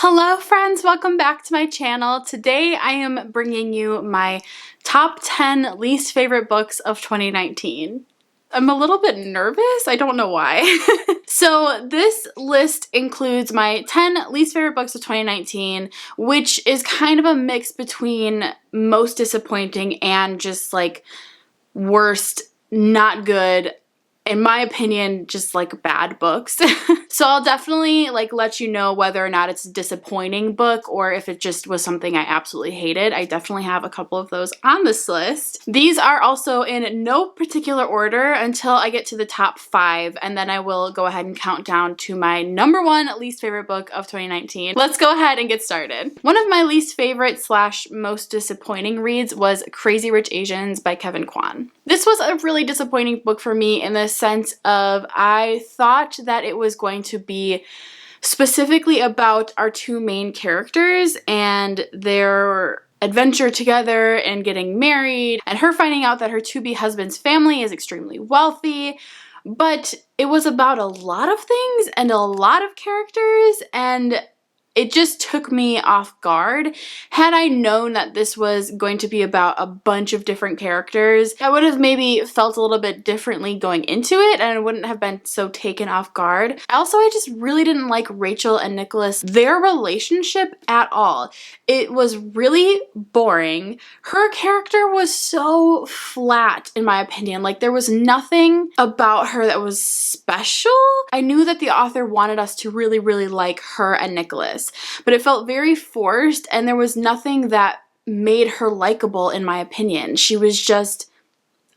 Hello friends, welcome back to my channel. Today I am bringing you my top 10 least favorite books of 2019. I'm a little bit nervous, I don't know why. So this list includes my 10 least favorite books of 2019, which is kind of a mix between most disappointing and just like worst, not good, in my opinion, just like bad books. So I'll definitely like let you know whether or not it's a disappointing book or if it just was something I absolutely hated. I definitely have a couple of those on this list. These are also in no particular order until I get to the top 5, and then I will go ahead and count down to my number 1 least favorite book of 2019. Let's go ahead and get started. One of my least favorite / most disappointing reads was Crazy Rich Asians by Kevin Kwan. This was a really disappointing book for me in the sense of I thought that it was going to be specifically about our two main characters and their adventure together and getting married and her finding out that her to-be husband's family is extremely wealthy. But it was about a lot of things and a lot of characters, and it just took me off guard. Had I known that this was going to be about a bunch of different characters, I would have maybe felt a little bit differently going into it and I wouldn't have been so taken off guard. I just really didn't like Rachel and Nicholas, their relationship at all. It was really boring. Her character was so flat in my opinion. Like there was nothing about her that was special. I knew that the author wanted us to really like her and Nicholas, but it felt very forced and there was nothing that made her likable in my opinion. She was just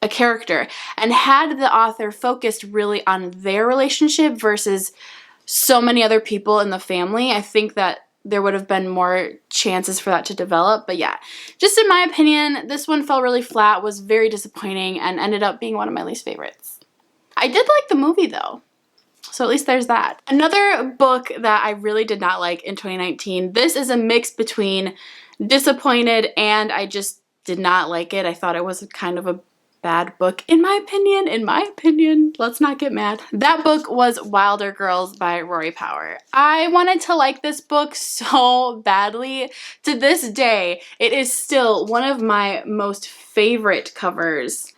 a character. And had the author focused really on their relationship versus so many other people in the family, I think that there would have been more chances for that to develop. But yeah, just in my opinion, this one fell really flat, was very disappointing, and ended up being one of my least favorites. I did like the movie though, so at least there's that. Another book that I really did not like in 2019, this is a mix between disappointed and I just did not like it. I thought it was kind of a bad book in my opinion. Let's not get mad. That book was Wilder Girls by Rory Power. I wanted to like this book so badly. To this day, it is still one of my most favorite covers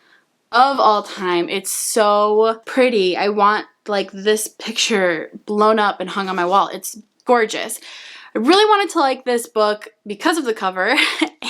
of all time. It's so pretty. I want like this picture blown up and hung on my wall. It's gorgeous. I really wanted to like this book because of the cover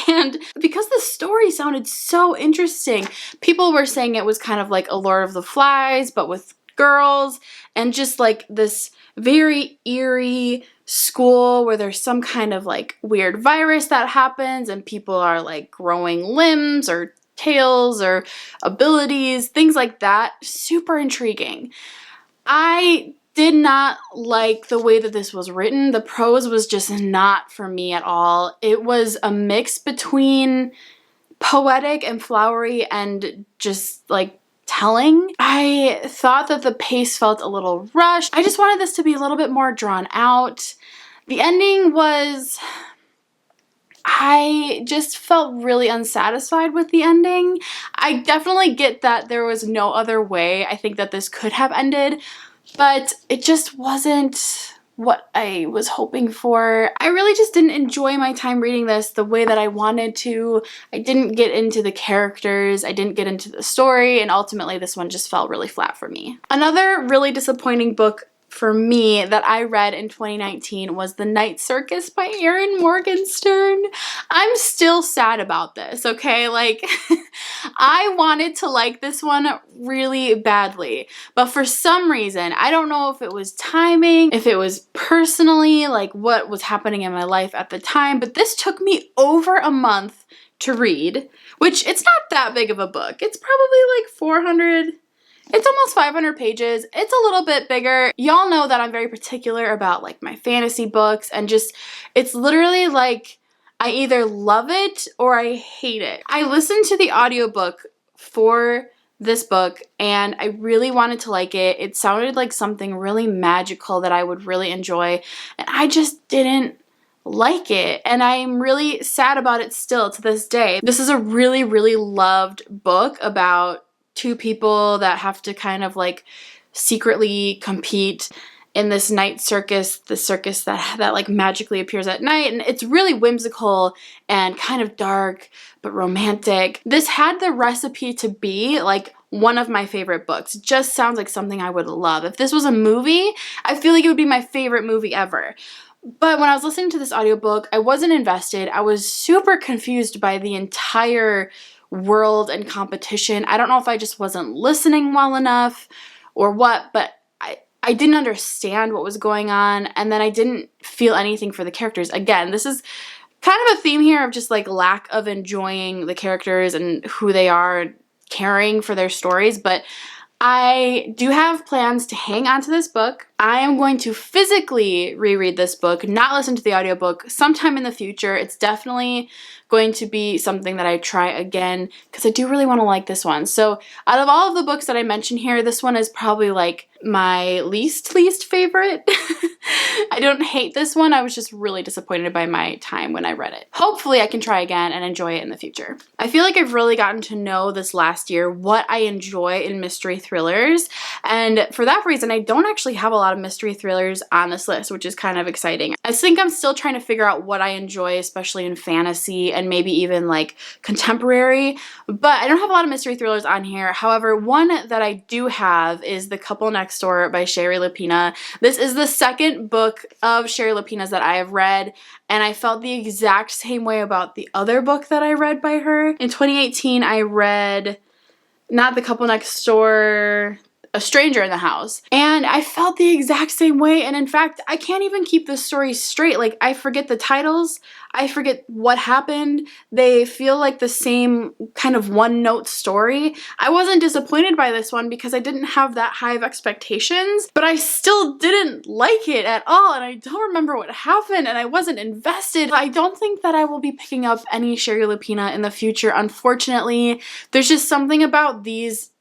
and because the story sounded so interesting. People were saying it was kind of like a Lord of the Flies, but with girls, and just like this very eerie school where there's some kind of like weird virus that happens and people are like growing limbs or tails or abilities, things like that. Super intriguing. I did not like the way that this was written. The prose was just not for me at all. It was a mix between poetic and flowery and just like telling. I thought that the pace felt a little rushed. I just wanted this to be a little bit more drawn out. The ending was... I just felt really unsatisfied with the ending. I definitely get that there was no other way I think that this could have ended, but it just wasn't what I was hoping for. I really just didn't enjoy my time reading this the way that I wanted to. I didn't get into the characters, I didn't get into the story, and ultimately this one just felt really flat for me. Another really disappointing book for me that I read in 2019 was The Night Circus by Erin Morgenstern. I'm still sad about this, okay? Like, I wanted to like this one really badly, but for some reason, I don't know if it was timing, if it was personally, like what was happening in my life at the time, but this took me over a month to read, which it's not that big of a book. It's probably like 400... It's almost 500 pages. It's a little bit bigger. Y'all know that I'm very particular about like my fantasy books, and just, it's literally like I either love it or I hate it. I listened to the audiobook for this book and I really wanted to like it. It sounded like something really magical that I would really enjoy, and I just didn't like it, and I'm really sad about it still to this day. This is a really loved book about two people that have to kind of like secretly compete in this night circus, the circus that like magically appears at night, and it's really whimsical and kind of dark but romantic. This had the recipe to be like one of my favorite books. It just sounds like something I would love. If this was a movie, I feel like it would be my favorite movie ever. But when I was listening to this audiobook, I wasn't invested. I was super confused by the entire world and competition. I don't know if I just wasn't listening well enough or what, but I didn't understand what was going on, and then I didn't feel anything for the characters. Again, this is kind of a theme here of just like lack of enjoying the characters and who they are, caring for their stories, but I do have plans to hang on to this book. I am going to physically reread this book, not listen to the audiobook, sometime in the future. It's definitely going to be something that I try again because I do really want to like this one. So out of all of the books that I mentioned here, this one is probably like my least favorite. I don't hate this one. I was just really disappointed by my time when I read it. Hopefully I can try again and enjoy it in the future. I feel like I've really gotten to know this last year what I enjoy in mystery thrillers, and for that reason I don't actually have a lot of mystery thrillers on this list, which is kind of exciting. I think I'm still trying to figure out what I enjoy, especially in fantasy and maybe even like contemporary, but I don't have a lot of mystery thrillers on here. However, one that I do have is The Couple Next Door by Shari Lapena. This is the second book of Shari Lapena's that I have read, and I felt the exact same way about the other book that I read by her. In 2018, I read not The Couple Next Door, A Stranger in the House, and I felt the exact same way. And in fact, I can't even keep the story straight. Like, I forget the titles, I forget what happened. They feel like the same kind of one-note story. I wasn't disappointed by this one because I didn't have that high of expectations, but I still didn't like it at all, and I don't remember what happened, and I wasn't invested. I don't think that I will be picking up any Shari Lapena in the future, unfortunately. There's just something about these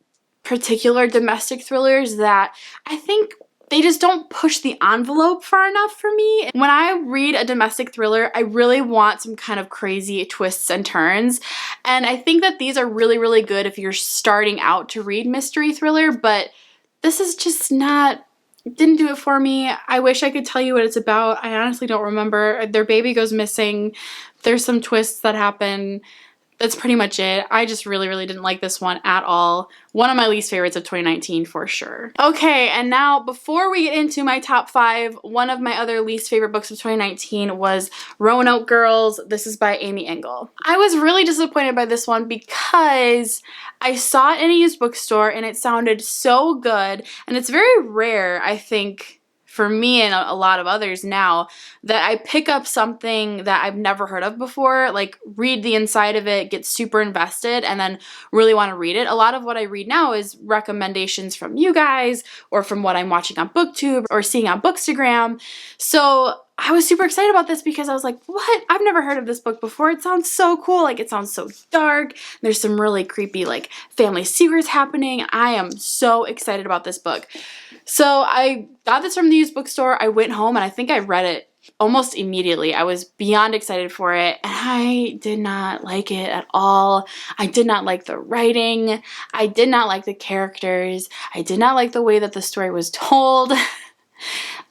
particular domestic thrillers that I think they just don't push the envelope far enough for me. When I read a domestic thriller, I really want some kind of crazy twists and turns, and I think that these are really, really good if you're starting out to read mystery thriller, but this is just not, it didn't do it for me. I wish I could tell you what it's about. I honestly don't remember. Their baby goes missing. There's some twists that happen. That's pretty much it. I just really, really didn't like this one at all. One of my least favorites of 2019 for sure. Okay, and now before we get into my top 5, one of my other least favorite books of 2019 was Roanoke Girls. This is by Amy Engel. I was really disappointed by this one because I saw it in a used bookstore and it sounded so good, and it's very rare, I think, for me and a lot of others now, that I pick up something that I've never heard of before, like read the inside of it, get super invested, and then really want to read it. A lot of what I read now is recommendations from you guys or from what I'm watching on BookTube or seeing on Bookstagram. So I was super excited about this because I was like, what? I've never heard of this book before. It sounds so cool. Like, it sounds so dark. There's some really creepy like family secrets happening. I am so excited about this book. So I got this from the used bookstore. I went home and I think I read it almost immediately. I was beyond excited for it, and I did not like it at all. I did not like the writing. I did not like the characters. I did not like the way that the story was told.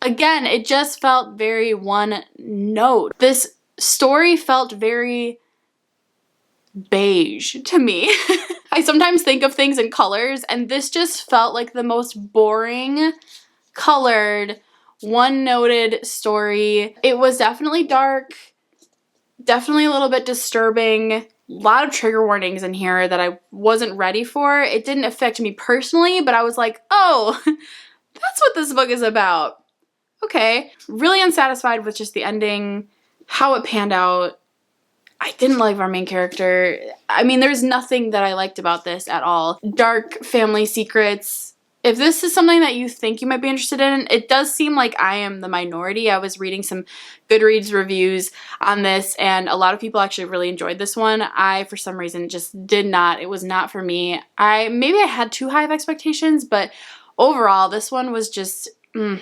Again, it just felt very one note. This story felt very beige to me. I sometimes think of things in colors, and this just felt like the most boring, colored, one-noted story. It was definitely dark, definitely a little bit disturbing, a lot of trigger warnings in here that I wasn't ready for. It didn't affect me personally, but I was like, oh, that's what this book is about. Okay. Really unsatisfied with just the ending, how it panned out. I didn't like our main character. I mean, there's nothing that I liked about this at all. Dark family secrets. If this is something that you think you might be interested in, it does seem like I am the minority. I was reading some Goodreads reviews on this, and a lot of people actually really enjoyed this one. I, for some reason, just did not. It was not for me. Maybe I had too high of expectations, but overall, this one was just, this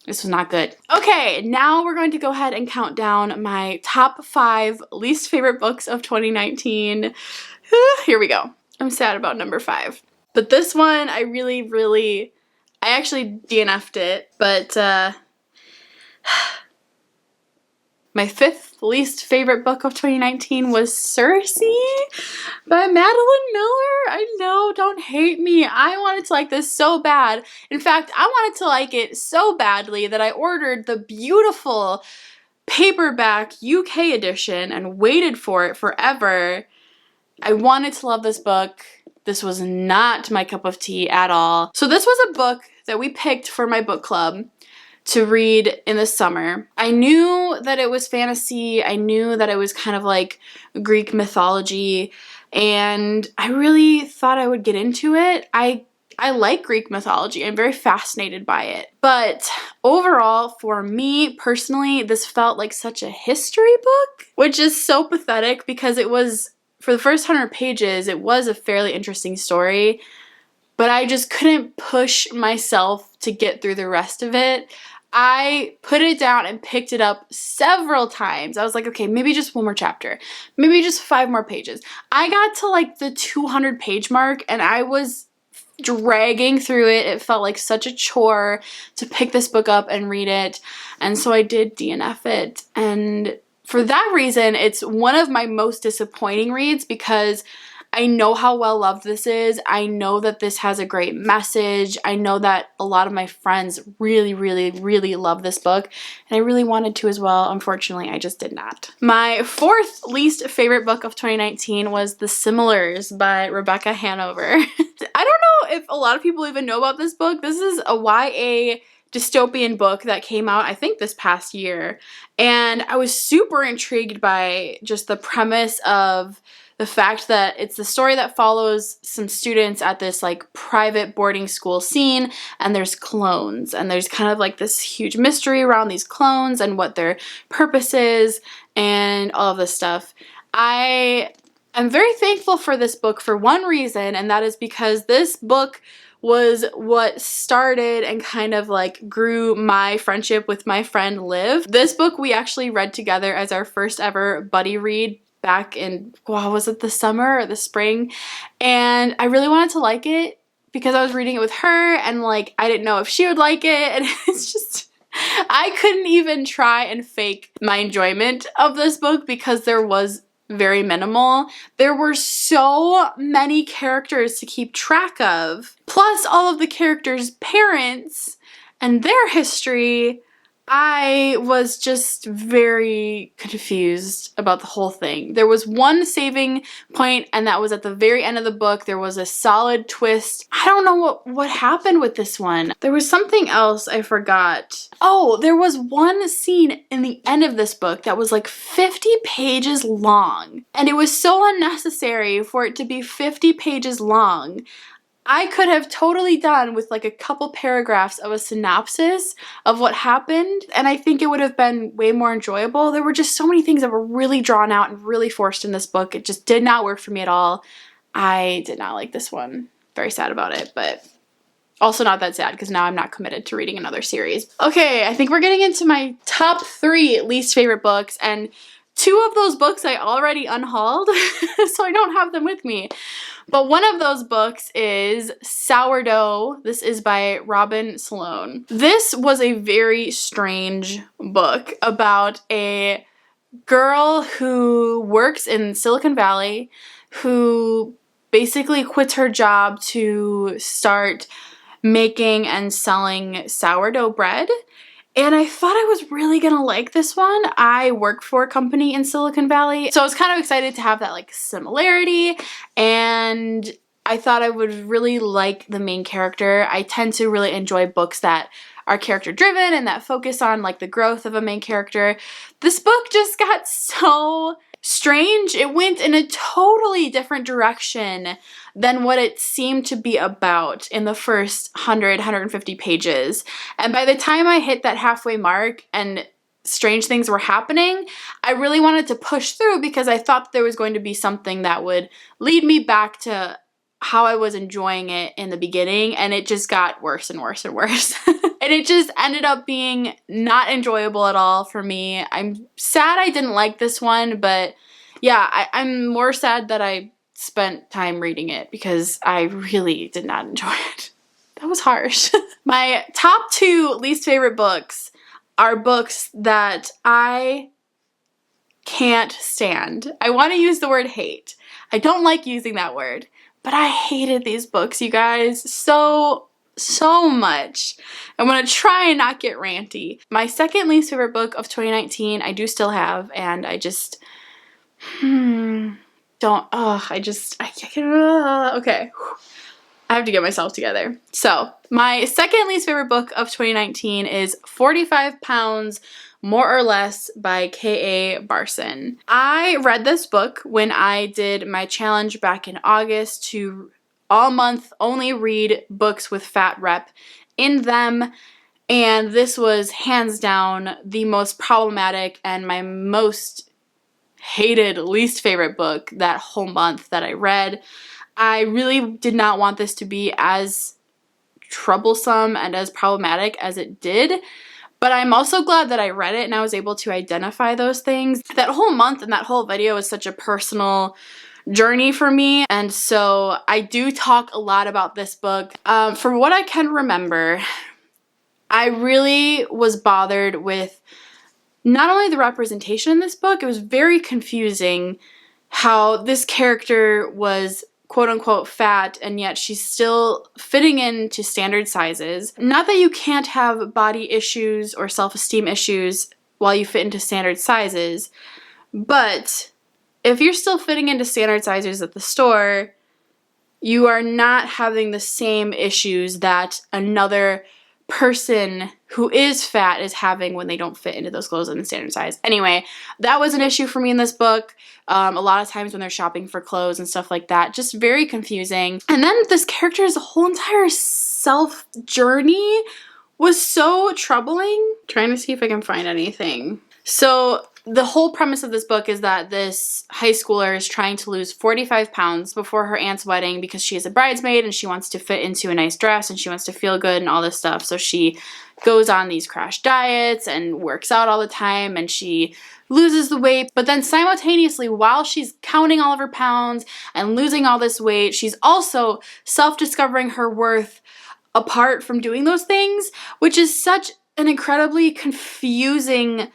was not good. Okay, now we're going to go ahead and count down my top 5 least favorite books of 2019. Here we go. I'm sad about number 5. But this one, I really, really, I actually DNF'd it, but my 5th least favorite book of 2019 was Cersei by Madeline Miller. I know, don't hate me. I wanted to like this so bad. In fact, I wanted to like it so badly that I ordered the beautiful paperback UK edition and waited for it forever. I wanted to love this book. This was not my cup of tea at all. So this was a book that we picked for my book club to read in the summer. I knew that it was fantasy. I knew that it was kind of like Greek mythology, and I really thought I would get into it. I like Greek mythology. I'm very fascinated by it. But overall, for me personally, this felt like such a history book, which is so pathetic because it was, for the first 100 pages, it was a fairly interesting story, but I just couldn't push myself to get through the rest of it. I put it down and picked it up several times. I was like, okay, maybe just one more chapter. Maybe just 5 more pages. I got to like the 200 page mark and I was dragging through it. It felt like such a chore to pick this book up and read it. And so I did DNF it. And for that reason, it's one of my most disappointing reads because I know how well loved this is. I know that this has a great message. I know that a lot of my friends really, really, really love this book, and I really wanted to as well. Unfortunately, I just did not. My 4th least favorite book of 2019 was The Similars by Rebecca Hanover. I don't know if a lot of people even know about this book. This is a YA dystopian book that came out, I think, this past year, and I was super intrigued by just the premise of the fact that it's the story that follows some students at this like private boarding school scene, and there's clones, and there's kind of like this huge mystery around these clones and what their purpose is and all of this stuff. I am very thankful for this book for one reason, and that is because this book was what started and kind of like grew my friendship with my friend Liv. This book we actually read together as our first ever buddy read back in, wow, was it the summer or the spring? And I really wanted to like it because I was reading it with her, and like I didn't know if she would like it, and it's just, I couldn't even try and fake my enjoyment of this book because there was very minimal. There were so many characters to keep track of, plus all of the characters' parents and their history. I was just very confused about the whole thing. There was one saving point, and that was at the very end of the book. There was a solid twist. I don't know what happened with this one. There was something else I forgot. Oh, there was one scene in the end of this book that was like 50 pages long, and it was so unnecessary for it to be 50 pages long. I could have totally done with like a couple paragraphs of a synopsis of what happened, and I think it would have been way more enjoyable. There were just so many things that were really drawn out and really forced in this book. It just did not work for me at all. I did not like this one. Very sad about it, but also not that sad because now I'm not committed to reading another series. Okay, I think we're getting into my top 3 least favorite books, and 2 of those books I already unhauled, so I don't have them with me. But one of those books is Sourdough. This is by Robin Sloan. This was a very strange book about a girl who works in Silicon Valley, who basically quits her job to start making and selling sourdough bread. And I thought I was really gonna like this one. I work for a company in Silicon Valley, so I was kind of excited to have that like similarity, and I thought I would really like the main character. I tend to really enjoy books that are character driven and that focus on like the growth of a main character. This book just got so strange. It went in a totally different direction than what it seemed to be about in the first 150 pages. And by the time I hit that halfway mark and strange things were happening, I really wanted to push through because I thought there was going to be something that would lead me back to how I was enjoying it in the beginning, and it just got worse and worse and worse. And it just ended up being not enjoyable at all for me. I'm sad I didn't like this one, but yeah, I'm more sad that I spent time reading it because I really did not enjoy it. That was harsh. My top 2 least favorite books are books that I can't stand. I want to use the word hate. I don't like using that word, but I hated these books, you guys, so much. I'm going to try and not get ranty. My second least favorite book of 2019, I do still have, and I just, okay. I have to get myself together. So, my second least favorite book of 2019 is 45 Pounds, More or Less by K.A. Barson. I read this book when I did my challenge back in August to all month only read books with fat rep in them, and this was hands down the most problematic and my most hated, least favorite book that whole month that I read. I really did not want this to be as troublesome and as problematic as it did, but I'm also glad that I read it and I was able to identify those things. That whole month and that whole video was such a personal journey for me, and so I do talk a lot about this book. From what I can remember, I really was bothered with not only the representation in this book, it was very confusing how this character was quote-unquote fat, and yet she's still fitting into standard sizes. Not that you can't have body issues or self-esteem issues while you fit into standard sizes, but if you're still fitting into standard sizes at the store, you are not having the same issues that another person who is fat is having when they don't fit into those clothes in the standard size. Anyway, that was an issue for me in this book. A lot of times when they're shopping for clothes and stuff like that, just very confusing. And then this character's whole entire self journey was so troubling. Trying to see if I can find anything. So the whole premise of this book is that this high schooler is trying to lose 45 pounds before her aunt's wedding because she is a bridesmaid and she wants to fit into a nice dress and she wants to feel good and all this stuff. So she goes on these crash diets and works out all the time and she loses the weight. But then simultaneously, while she's counting all of her pounds and losing all this weight, she's also self-discovering her worth apart from doing those things, which is such an incredibly confusing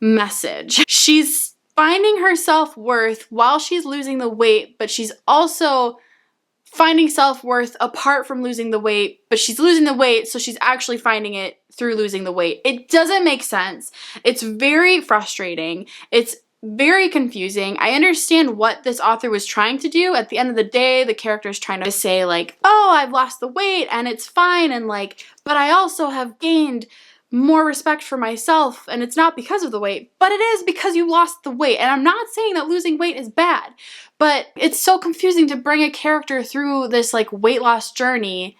message. She's finding her self-worth while she's losing the weight, but she's also finding self-worth apart from losing the weight, but she's losing the weight, so she's actually finding it through losing the weight. It doesn't make sense. It's very frustrating. It's very confusing. I understand what this author was trying to do. At the end of the day, the character is trying to say like, oh, I've lost the weight and it's fine, and like, but I also have gained more respect for myself, and it's not because of the weight, but it is because you lost the weight. And I'm not saying that losing weight is bad, but it's so confusing to bring a character through this like weight loss journey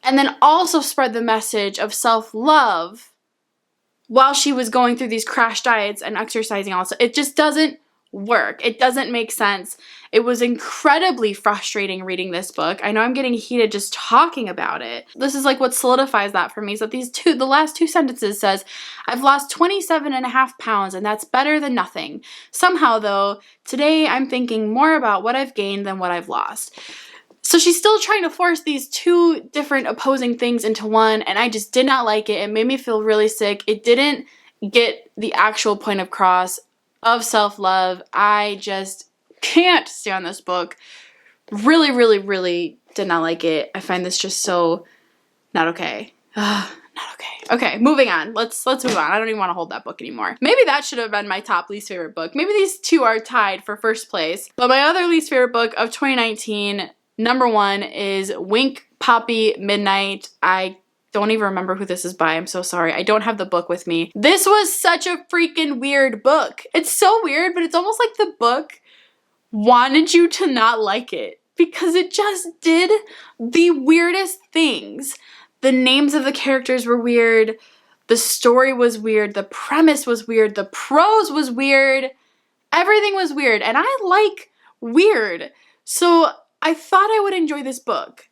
and then also spread the message of self-love while she was going through these crash diets and exercising also. It just doesn't work. It doesn't make sense. It was incredibly frustrating reading this book. I know I'm getting heated just talking about it. This is like what solidifies that for me is that the last 2 sentences says, I've lost 27.5 pounds and that's better than nothing. Somehow though, today I'm thinking more about what I've gained than what I've lost. So she's still trying to force these 2 different opposing things into one, and I just did not like it. It made me feel really sick. It didn't get the actual point across of self-love. I just can't stand this book. Really, really, really did not like it. I find this just so not okay. Not okay. Okay, moving on. Let's move on. I don't even want to hold that book anymore. Maybe that should have been my top least favorite book. Maybe these 2 are tied for first place. But my other least favorite book of 2019, number 1, is Wink Poppy Midnight. I don't even remember who this is by. I'm so sorry. I don't have the book with me. This was such a freaking weird book. It's so weird, but it's almost like the book wanted you to not like it because it just did the weirdest things. The names of the characters were weird. The story was weird. The premise was weird. The prose was weird. Everything was weird. And I like weird. So I thought I would enjoy this book.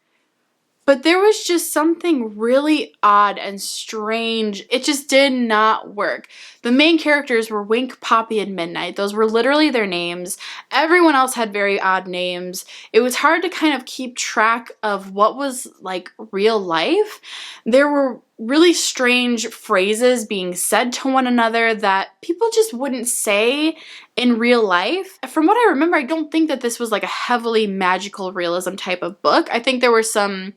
But there was just something really odd and strange. It just did not work. The main characters were Wink, Poppy, and Midnight. Those were literally their names. Everyone else had very odd names. It was hard to kind of keep track of what was like real life. There were really strange phrases being said to one another that people just wouldn't say in real life. From what I remember, I don't think that this was like a heavily magical realism type of book. I think there were some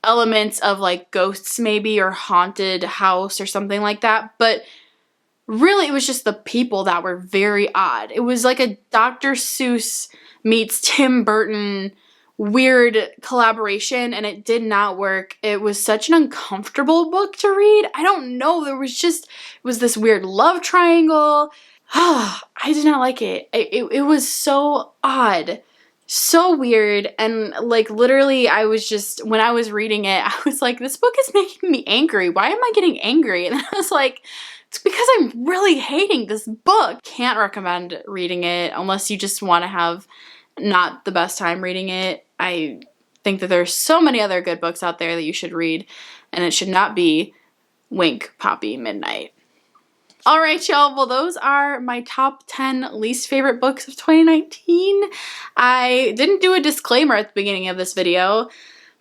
elements of like ghosts maybe, or haunted house or something like that, but really it was just the people that were very odd. It was like a Dr. Seuss meets Tim Burton weird collaboration, and it did not work. It was such an uncomfortable book to read. I don't know, there was just, it was this weird love triangle. I did not like it. It was so odd. So weird, and like literally I was just, when I was reading it, I was like, this book is making me angry. Why am I getting angry? And I was like, it's because I'm really hating this book. Can't recommend reading it unless you just want to have not the best time reading it. I think that there's so many other good books out there that you should read, and it should not be Wink, Poppy, Midnight. Alright, y'all, well, those are my top 10 least favorite books of 2019. I didn't do a disclaimer at the beginning of this video,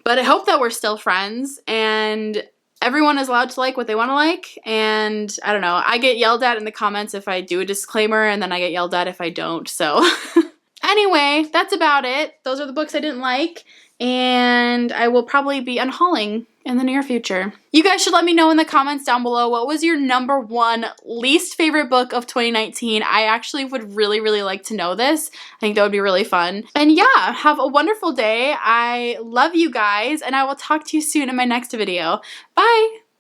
but I hope that we're still friends, and everyone is allowed to like what they want to like, and I don't know, I get yelled at in the comments if I do a disclaimer, and then I get yelled at if I don't, so. Anyway, that's about it. Those are the books I didn't like, and I will probably be unhauling in the near future. You guys should let me know in the comments down below, what was your number one least favorite book of 2019? I actually would really, really like to know this. I think that would be really fun. And yeah, have a wonderful day. I love you guys, and I will talk to you soon in my next video. Bye!